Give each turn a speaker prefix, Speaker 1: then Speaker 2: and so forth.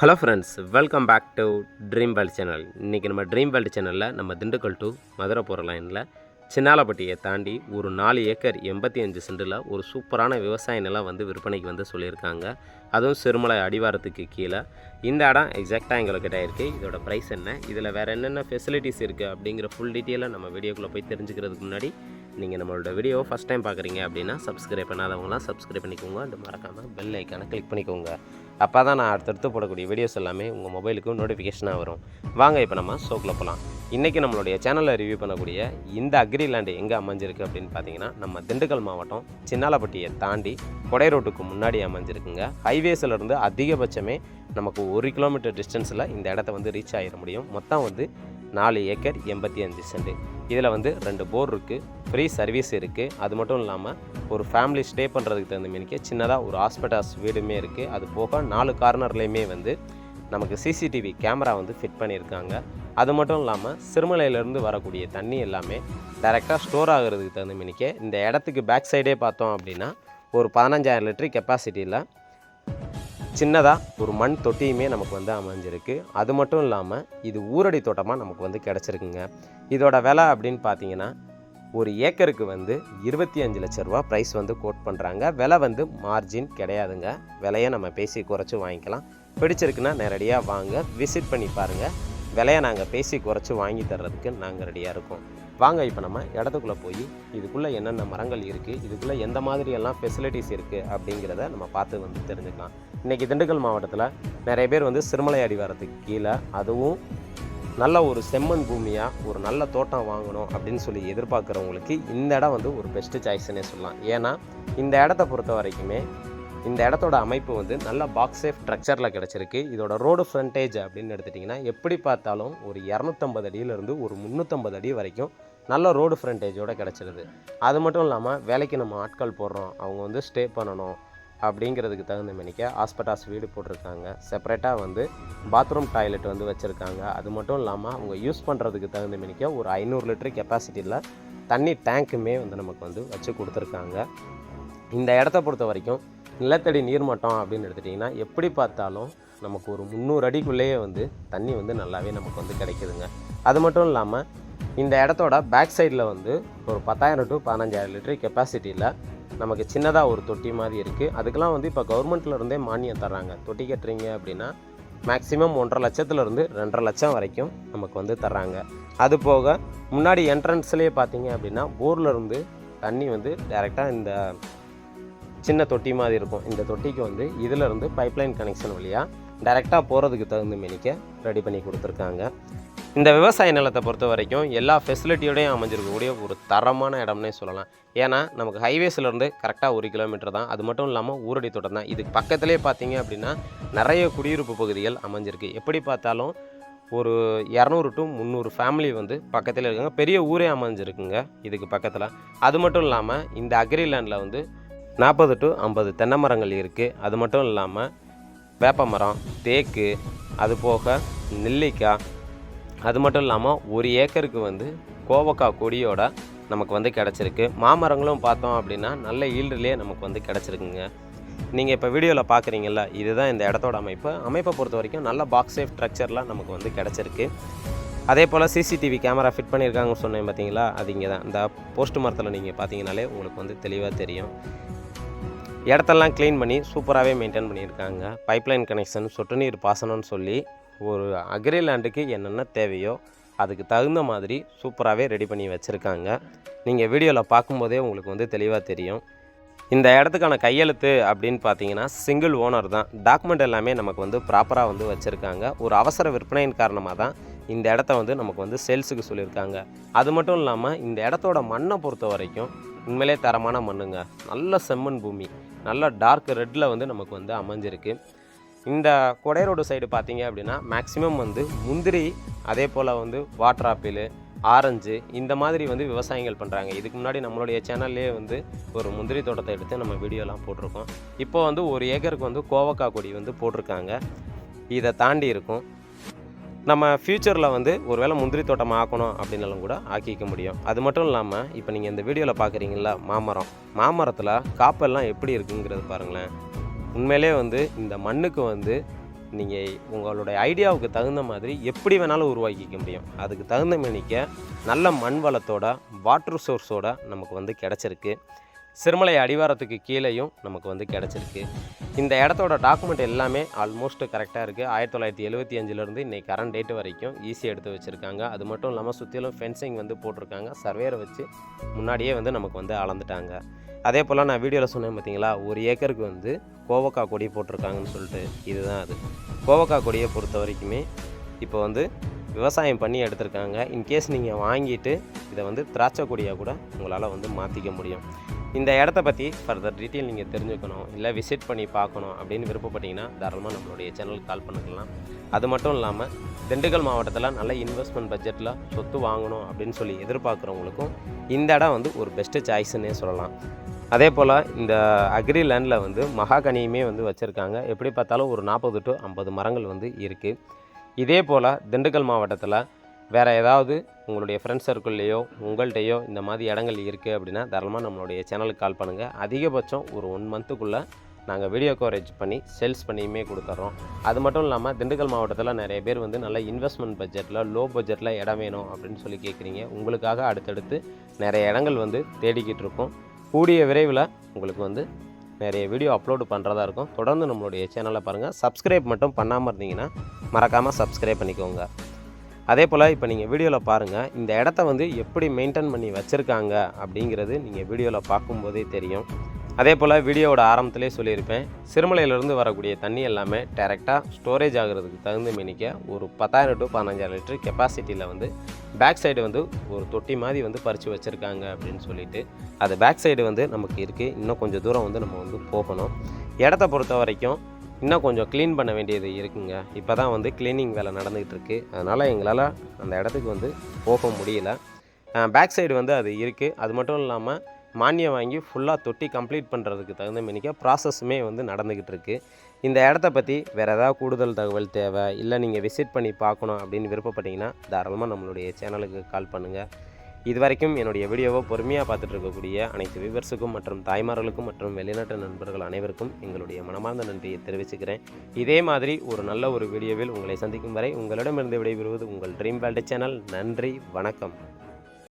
Speaker 1: Hello friends, welcome back to dream world channel. இன்றைக்கி நம்ம dream world சேனலில் நம்ம திண்டுக்கல் டு மதுரை போகிற லைனில் சின்னாலப்பட்டியை தாண்டி ஒரு 4 ஏக்கர் 85 சென்டில் ஒரு சூப்பரான விவசாய நிலம் வந்து விற்பனைக்கு வந்து சொல்லியிருக்காங்க. அதுவும் சிறுமலை அடிவாரத்துக்கு கீழே. இந்த இடம் எக்ஸாக்டாக எங்களுக்கு இருக்குது. இதோட ப்ரைஸ் என்ன, இதில் வேறு என்னென்ன ஃபெசிலிட்டிஸ் இருக்குது அப்படிங்கிற ஃபுல் டீட்டெயிலாக நம்ம வீடியோக்குள்ளே போய் தெரிஞ்சுக்கிறதுக்கு முன்னாடி நீங்கள் நம்மளோட வீடியோவை ஃபஸ்ட் டைம் பார்க்குறீங்க அப்படின்னா சப்ஸ்கிரைப் பண்ணாதவங்களாம் சப்ஸ்கிரைப் பண்ணிக்கோங்க. அது மறக்காமல் பெல் ஐக்கானை கிளிக் பண்ணிக்கோங்க. அப்போ தான் நான் அடுத்தடுத்து போடக்கூடிய வீடியோஸ் எல்லாமே உங்கள் மொபைலுக்கு நோட்டிஃபிகேஷனாக வரும். வாங்க இப்போ நம்ம ஷோக்கில் போகலாம். இன்றைக்கி நம்மளுடைய சேனலில் ரிவ்யூ பண்ணக்கூடிய இந்த அக்ரி லேண்டு எங்கே அமைஞ்சிருக்கு அப்படின்னு பார்த்தீங்கன்னா, நம்ம திண்டுக்கல் மாவட்டம் சின்னாலப்பட்டியை தாண்டி கொடை ரோட்டுக்கு முன்னாடி அமைஞ்சிருக்குங்க. ஹைவேஸிலேருந்து அதிகபட்சமே நமக்கு 1 கிலோமீட்டர் டிஸ்டன்ஸில் இந்த இடத்த வந்து ரீச் ஆகிட முடியும். மொத்தம் வந்து 4 ஏக்கர் 85 சென்ட். இதில் வந்து 2 போர் இருக்குது, ஃப்ரீ சர்வீஸ் இருக்குது. அது மட்டும் இல்லாமல் ஒரு ஃபேமிலி ஸ்டே பண்ணுறதுக்கு தகுந்த மாரிக்கே சின்னதாக ஒரு ஹாஸ்பிட்டால்ஸ் வீடுமே இருக்குது. அது போக 4 கார்னர்லேயுமே வந்து நமக்கு சிசிடிவி கேமரா வந்து ஃபிட் பண்ணியிருக்காங்க. அது மட்டும் இல்லாமல் சிறுமலையிலேருந்து வரக்கூடிய தண்ணி எல்லாமே டைரெக்டாக ஸ்டோர் ஆகிறதுக்கு தகுந்த மாரிக்கே இந்த இடத்துக்கு பேக் சைடே பார்த்தோம் அப்படின்னா ஒரு 15,000 லிட்டர் கெப்பாசிட்டியில் சின்னதாக ஒரு மண் தொட்டியுமே நமக்கு வந்து அமைஞ்சிருக்கு. அது மட்டும் இல்லாமல் இது ஊரடி தோட்டமாக நமக்கு வந்து கிடச்சிருக்குங்க. இதோட விலை அப்படின்னு பார்த்தீங்கன்னா ஒரு ஏக்கருக்கு வந்து 25 லட்ச ரூபா ப்ரைஸ் வந்து கோட் பண்ணுறாங்க. விலை வந்து மார்ஜின் கிடையாதுங்க. விலையை நம்ம பேசி குறைச்சி வாங்கிக்கலாம். பிடிச்சிருக்குன்னா நேரடியாக வாங்க, விசிட் பண்ணி பாருங்கள். விலையை நாங்கள் பேசி குறைச்சி வாங்கி தர்றதுக்கு நாங்கள் ரெடியாக இருக்கோம். வாங்க இப்போ நம்ம இடத்துக்குள்ளே போய் இதுக்குள்ளே என்னென்ன மரங்கள் இருக்குது, இதுக்குள்ளே எந்த மாதிரியெல்லாம் ஃபெசிலிட்டிஸ் இருக்குது அப்படிங்கிறத நம்ம பார்த்து வந்து தெரிஞ்சுக்கலாம். இன்றைக்கி திண்டுக்கல் மாவட்டத்தில் நிறைய பேர் வந்து சிறுமலை அடிவாரத்துக்கு கீழே, அதுவும் நல்ல ஒரு செம்மண் பூமியாக ஒரு நல்ல தோட்டம் வாங்கணும் அப்படின்னு சொல்லி எதிர்பார்க்குறவங்களுக்கு இந்த இடம் வந்து ஒரு பெஸ்ட்டு சாய்ஸ்ன்னே சொல்லலாம். ஏன்னா இந்த இடத்த பொறுத்த வரைக்குமே இந்த இடத்தோட அமைப்பு வந்து நல்ல பாக்ஸ் சேஃப் ஸ்ட்ரக்சரில் கிடச்சிருக்கு. இதோட ரோடு ஃப்ரண்டேஜ் அப்படின்னு எடுத்துட்டிங்கன்னா எப்படி பார்த்தாலும் ஒரு 250 அடியிலேருந்து ஒரு 350 அடி வரைக்கும் நல்ல ரோடு ஃப்ரண்டேஜோடு கிடச்சிருது. அது மட்டும் இல்லாமல் வேலைக்கு நம்ம ஆட்கள் போடுறோம், அவங்க வந்து ஸ்டே பண்ணணும் அப்படிங்கிறதுக்கு தகுந்த மணிக்க ஹாஸ்பிட்டால்ஸ் வீடு போட்டிருக்காங்க. செப்பரேட்டாக வந்து பாத்ரூம் டாய்லெட் வந்து வச்சுருக்காங்க. அது மட்டும் இல்லாமல் அவங்க யூஸ் பண்ணுறதுக்கு தகுந்த மணிக்க ஒரு 500 லிட்டர் கெப்பாசிட்டியில் தண்ணி டேங்க்குமே வந்து நமக்கு வந்து வச்சு கொடுத்துருக்காங்க. இந்த இடத்த பொறுத்த வரைக்கும் நிலத்தடி நீர்மட்டம் அப்படின்னு எடுத்துட்டிங்கன்னா எப்படி பார்த்தாலும் நமக்கு ஒரு 300 அடிக்குள்ளேயே வந்து தண்ணி வந்து நல்லாவே நமக்கு வந்து கிடைக்குதுங்க. அது மட்டும் இல்லாமல் இந்த இடத்தோட பேக் சைடில் வந்து ஒரு 10,000 to 15,000 லிட்டர் கெப்பாசிட்டியில் நமக்கு சின்னதாக ஒரு தொட்டி மாதிரி இருக்குது. அதுக்கெல்லாம் வந்து இப்போ கவர்மெண்ட்லேருந்தே மானியம் தர்றாங்க. தொட்டி கட்டுறீங்க அப்படின்னா மேக்ஸிமம் 1,50,000 லட்சத்துலேருந்து 2,50,000 லட்சம் வரைக்கும் நமக்கு வந்து தர்றாங்க. அது போக முன்னாடி என்ட்ரன்ஸ்லேயே பார்த்தீங்க அப்படின்னா போர்லேருந்து தண்ணி வந்து டைரெக்டாக இந்த சின்ன தொட்டி மாதிரி இருக்கும். இந்த தொட்டிக்கு வந்து இதிலேருந்து பைப்லைன் கனெக்ஷன் வழியாக டைரெக்டாக போகிறதுக்கு தகுந்த மாரிக்க ரெடி பண்ணி கொடுத்துருக்காங்க. இந்த விவசாய நிலத்தை பொறுத்த வரைக்கும் எல்லா ஃபெசிலிட்டியோடையும் அமைஞ்சிருக்கக்கூடிய ஒரு தரமான இடம்னே சொல்லலாம். ஏன்னா நமக்கு ஹைவேஸ்லேருந்து கரெக்டாக 1 கிலோமீட்டர் தான். அது மட்டும் இல்லாமல் ஊரடி தோட்டம் தான். இதுக்கு பக்கத்துலேயே பார்த்தீங்க அப்படின்னா நிறைய குடியிருப்பு பகுதிகள் அமைஞ்சிருக்கு. எப்படி பார்த்தாலும் ஒரு 200 to 300 ஃபேமிலி வந்து பக்கத்தில் இருக்காங்க. பெரிய ஊரே அமைஞ்சிருக்குங்க இதுக்கு பக்கத்தில். அது மட்டும் இல்லாமல் இந்த அக்ரி லேண்டில் வந்து 40 to 50 தென்னை மரங்கள் இருக்குது. அது மட்டும் இல்லாமல் வேப்ப மரம், தேக்கு, அது போக நெல்லிக்காய், அது மட்டும் இல்லாமல் 1 ஏக்கருக்கு வந்து கோவக்காய் கொடியோட நமக்கு வந்து கிடச்சிருக்கு. மாமரங்களும் பார்த்தோம் அப்படின்னா நல்ல ஈல்டுலேயே நமக்கு வந்து கிடச்சிருக்குங்க. நீங்கள் இப்போ வீடியோவில் பார்க்குறீங்களா, இதுதான் இந்த இடத்தோட அமைப்பை பொறுத்த வரைக்கும் நல்ல பாக்ஸ் சேஃப் ஸ்ட்ரக்சர்லாம் நமக்கு வந்து கிடச்சிருக்கு. அதே போல் சிசிடிவி கேமரா ஃபிட் பண்ணியிருக்காங்கன்னு சொன்னேன் பார்த்தீங்களா, அது இங்கே தான். இந்த போஸ்ட் மரத்தில் நீங்கள் பார்த்தீங்கனாலே உங்களுக்கு வந்து தெளிவாக தெரியும். இடத்தெல்லாம் க்ளீன் பண்ணி சூப்பராகவே மெயின்டைன் பண்ணியிருக்காங்க. பைப்லைன் கனெக்ஷன், சொட்டு நீர் பாசனம்னு சொல்லி ஒரு அக்ரி லேண்டுக்கு என்னென்ன தேவையோ அதுக்கு தகுந்த மாதிரி சூப்பராகவே ரெடி பண்ணி வச்சுருக்காங்க. நீங்கள் வீடியோவில் பார்க்கும்போதே உங்களுக்கு வந்து தெளிவாக தெரியும். இந்த இடத்துக்கான கையெழுத்து அப்படின்னு பார்த்தீங்கன்னா சிங்கிள் ஓனர் தான். டாக்குமெண்ட் எல்லாமே நமக்கு வந்து ப்ராப்பராக வந்து வச்சுருக்காங்க. ஒரு அவசர விற்பனையின் காரணமாக தான் இந்த இடத்த வந்து நமக்கு வந்து சேல்ஸுக்கு சொல்லியிருக்காங்க. அது மட்டும் இல்லாமல் இந்த இடத்தோட மண்ணை பொறுத்த வரைக்கும் உண்மையிலே தரமான மண்ணுங்க. நல்ல செம்மண் பூமி, நல்ல டார்க் ரெட்டில் வந்து நமக்கு வந்து அமைஞ்சிருக்கு. இந்த கொடை ரோடு சைடு பார்த்தீங்க அப்படின்னா மேக்ஸிமம் வந்து முந்திரி, அதே போல் வந்து வாட்டர் ஆப்பிள், ஆரஞ்சு இந்த மாதிரி வந்து விவசாயிகள் பண்ணுறாங்க. இதுக்கு முன்னாடி நம்மளுடைய சேனல்லே வந்து ஒரு முந்திரி தோட்டத்தை எடுத்து நம்ம வீடியோலாம் போட்டிருக்கோம். இப்போ வந்து 1 ஏக்கருக்கு வந்து கோவக்காய் கொடி வந்து போட்டிருக்காங்க. இதை தாண்டி இருக்கும். நம்ம ஃப்யூச்சரில் வந்து ஒரு வேளை முந்திரி தோட்டம் ஆக்கணும் அப்படின்னாலும் கூட ஆக்கிக்க முடியும். அது மட்டும் இல்லாமல் இப்போ நீங்கள் இந்த வீடியோவில் பார்க்குறீங்களா மாமரத்தில் காப்பெல்லாம் எப்படி இருக்குங்கிறது பாருங்களேன். உண்மையிலே வந்து இந்த மண்ணுக்கு வந்து நீங்கள் உங்களுடைய ஐடியாவுக்கு தகுந்த மாதிரி எப்படி வேணாலும் உருவாக்கிக்க முடியும். அதுக்கு தகுந்த மேனிக்க நல்ல மண் வளத்தோட வாட்டர் சோர்ஸோட நமக்கு வந்து கிடச்சிருக்கு. சிறுமலை அடிவாரத்துக்கு கீழேயும் நமக்கு வந்து கிடச்சிருக்கு. இந்த இடத்தோட டாக்குமெண்ட் எல்லாமே ஆல்மோஸ்ட் கரெக்டாக இருக்குது. 1975லேருந்து இன்றைக்கி கரண்ட் டேட்டு வரைக்கும் ஈஸியாக எடுத்து வச்சுருக்காங்க. அது மட்டும் இல்லாமல் சுற்றிலும் ஃபென்சிங் வந்து போட்டிருக்காங்க. சர்வேரை வச்சு முன்னாடியே வந்து நமக்கு வந்து அளந்துட்டாங்க. அதே போல் நான் வீடியோவில் சொன்னேன் பார்த்தீங்களா, 1 ஏக்கருக்கு வந்து கோவக்காய் கொடி போட்டிருக்காங்கன்னு சொல்லிட்டு. இதுதான் அது. கோவக்காய் கொடியை பொறுத்த வரைக்குமே இப்போ வந்து விவசாயம் பண்ணி எடுத்திருக்காங்க. இன்கேஸ் நீங்கள் வாங்கிட்டு இதை வந்து திராட்சை கொடியாக கூட உங்களால் வந்து மாற்றிக்க முடியும். இந்த இடத்த பற்றி ஃபர்தர் டீட்டெயில் நீங்கள் தெரிஞ்சுக்கணும், இல்லை விசிட் பண்ணி பார்க்கணும் அப்படின்னு விருப்பப்பட்டீங்கன்னா தாராளமாக நம்மளுடைய சேனலுக்கு கால் பண்ணிக்கலாம். அது மட்டும் இல்லாமல் திண்டுக்கல் மாவட்டத்தில் நல்ல இன்வெஸ்ட்மெண்ட் பட்ஜெட்டில் சொத்து வாங்கணும் அப்படின்னு சொல்லி எதிர்பார்க்குறவங்களுக்கும் இந்த இடம் வந்து ஒரு பெஸ்ட்டு சாய்ஸ்ன்னே சொல்லலாம். அதே போல் இந்த அக்ரி லேண்டில் வந்து மகாகனியுமே வந்து வச்சுருக்காங்க. எப்படி பார்த்தாலும் ஒரு 40 to 50 மரங்கள் வந்து இருக்குது. இதே போல் திண்டுக்கல் மாவட்டத்தில் வேறு ஏதாவது உங்களுடைய ஃப்ரெண்ட்ஸ் சர்க்கிள்லேயோ உங்கள்கிட்டையோ இந்த மாதிரி இடங்கள் இருக்குது அப்படின்னா தாராளமாக நம்மளுடைய சேனலுக்கு கால் பண்ணுங்கள். அதிகபட்சம் ஒரு 1 மந்த்துக்குள்ளே நாங்கள் வீடியோ கவரேஜ் பண்ணி சேல்ஸ் பண்ணியுமே கொடுத்துட்றோம். அது மட்டும் இல்லாமல் திண்டுக்கல் மாவட்டத்தில் நிறைய பேர் வந்து நல்ல இன்வெஸ்ட்மெண்ட் பட்ஜெட்டில் லோ பட்ஜெட்டில் இடம் வேணும் அப்படின்னு சொல்லி கேட்குறீங்க. உங்களுக்காக அடுத்தடுத்து நிறைய இடங்கள் வந்து தேடிக்கிட்டு இருக்கோம். கூடிய விரைவில் உங்களுக்கு வந்து நிறைய வீடியோ அப்லோடு பண்ணுறதா இருக்கும். தொடர்ந்து நம்மளுடைய சேனலை பாருங்கள். சப்ஸ்கிரைப் மட்டும் பண்ணாமல் இருந்தீங்கன்னா மறக்காமல் சப்ஸ்கிரைப் பண்ணிக்கோங்க. அதே போல் இப்போ நீங்கள் வீடியோவில் பாருங்கள், இந்த இடத்த வந்து எப்படி மெயின்டைன் பண்ணி வச்சுருக்காங்க அப்படிங்கிறது நீங்கள் வீடியோவில் பார்க்கும்போதே தெரியும். அதே போல் வீடியோவோட ஆரம்பத்திலே சொல்லியிருப்பேன், சிறுமலையிலேருந்து வரக்கூடிய தண்ணி எல்லாமே டைரெக்டாக ஸ்டோரேஜ் ஆகிறதுக்கு தகுந்த மேனிக்க ஒரு 10,000 to 15,000 லிட்டர் கெப்பாசிட்டியில் வந்து பேக் சைடு வந்து ஒரு தொட்டி மாதிரி வந்து பறித்து வச்சுருக்காங்க அப்படின்னு சொல்லிட்டு. அது பேக் சைடு வந்து நமக்கு இருக்குது. இன்னும் கொஞ்சம் தூரம் வந்து நம்ம வந்து போகணும். இடத்த பொறுத்த வரைக்கும் இன்னும் கொஞ்சம் க்ளீன் பண்ண வேண்டியது இருக்குங்க. இப்போ தான் வந்து க்ளீனிங் வேலை நடந்துகிட்டு இருக்குது. அதனால் எங்களால் அந்த இடத்துக்கு வந்து போக முடியல. பேக் சைடு வந்து அது இருக்குது. அது மட்டும் இல்லாமல் மானியம் வாங்கி ஃபுல்லாக தொட்டி கம்ப்ளீட் பண்ணுறதுக்கு தகுந்த மேனிக்க ப்ராசஸுமே வந்து நடந்துக்கிட்டு இருக்குது. இந்த இடத்த பற்றி வேறு ஏதாவது கூடுதல் தகவல் தேவை, இல்லை நீங்கள் விசிட் பண்ணி பார்க்கணும் அப்படின்னு விருப்பப்பட்டீங்கன்னா தாராளமாக நம்மளுடைய சேனலுக்கு கால் பண்ணுங்கள். இது வரைக்கும் என்னுடைய வீடியோவை பொறுமையாக பார்த்துட்டு இருக்கக்கூடிய அனைத்து வியூவர்ஸுக்கும் மற்றும் தாய்மார்களுக்கும் மற்றும் வெளிநாட்டு நண்பர்கள் அனைவருக்கும் எங்களுடைய மனமார்ந்த நன்றியை தெரிவிச்சுக்கிறேன். இதே மாதிரி ஒரு நல்ல ஒரு வீடியோவில் உங்களை சந்திக்கும் வரை உங்களிடமிருந்து விடைபெறுவது உங்கள் ட்ரீம் வேர்ல்டு சேனல். நன்றி, வணக்கம்.